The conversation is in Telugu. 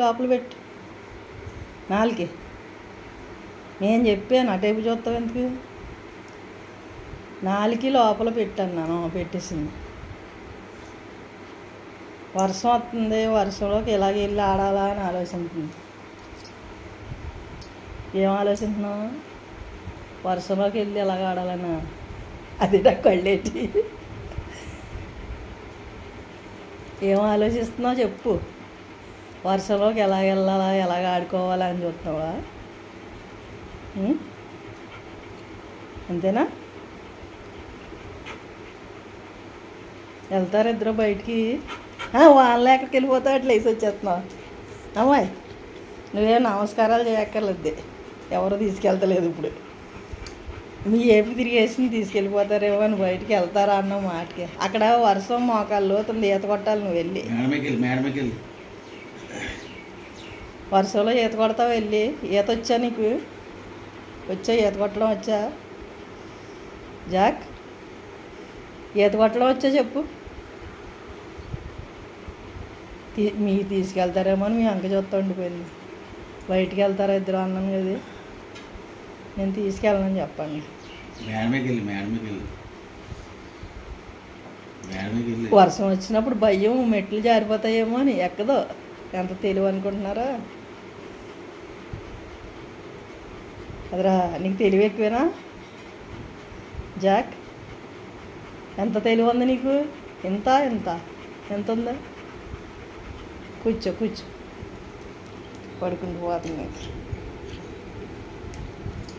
లోపల పెట్టు. నాలుగు నేను చెప్పాను అటైపు చూస్తావు ఎందుకు? నాలుగు లోపల పెట్టన్నాను, పెట్టేసింది. వర్షం వస్తుంది, వర్షంలోకి ఇలాగ వెళ్ళి ఆడాలా అని ఆలోచిస్తుంది. ఏం ఆలోచిస్తున్నావు? వర్షంలోకి వెళ్ళి ఎలాగ ఆడాలన్నా? అది నాకు కళ్ళేటి. ఏం ఆలోచిస్తున్నావు చెప్పు. వర్షంలోకి ఎలాగ వెళ్ళాలా, ఎలాగ ఆడుకోవాలా అని చూస్తున్నావా? అంతేనా? వెళ్తారు ఇద్దరు బయటికి. వాళ్ళని ఎక్కడికి వెళ్ళిపోతావు, అట్లా వేసి వచ్చేస్తున్నావు. అమ్మాయి నువ్వేం నమస్కారాలు చేయక్కర్లేదు, ఎవరు తీసుకెళ్తలేదు. ఇప్పుడు మీ ఏపీ తిరిగేసి తీసుకెళ్ళిపోతారేమో అని బయటికి వెళ్తారా అన్న మాటకి. అక్కడ వర్షం మోకాళ్ళు లోతుంది, ఈత కొట్టాలి. నువ్వు వెళ్ళి వర్షంలో ఈత కొడతావు వెళ్ళి. ఈత వచ్చా నీకు? వచ్చా ఈత కొట్టడం వచ్చా? జాక్ ఈత కొట్టడం వచ్చా చెప్పు. మీరు తీసుకెళ్తారేమో అని మీ అంక చూస్తా ఉండిపోయింది. బయటికి వెళ్తారా ఇద్దరు అన్నాను కదా, నేను తీసుకెళ్ళనని చెప్పండి. వర్షం వచ్చినప్పుడు భయం, మెట్లు జారిపోతాయేమో అని. ఎక్కదో, ఎంత తెలివి అనుకుంటున్నారా? అదరా నీకు తెలివి ఎక్కువేనా జాక్? ఎంత తెలివి ఉంది నీకు? ఎంత ఉందా? కూర్చో పడుకుంటూ పోతుంది.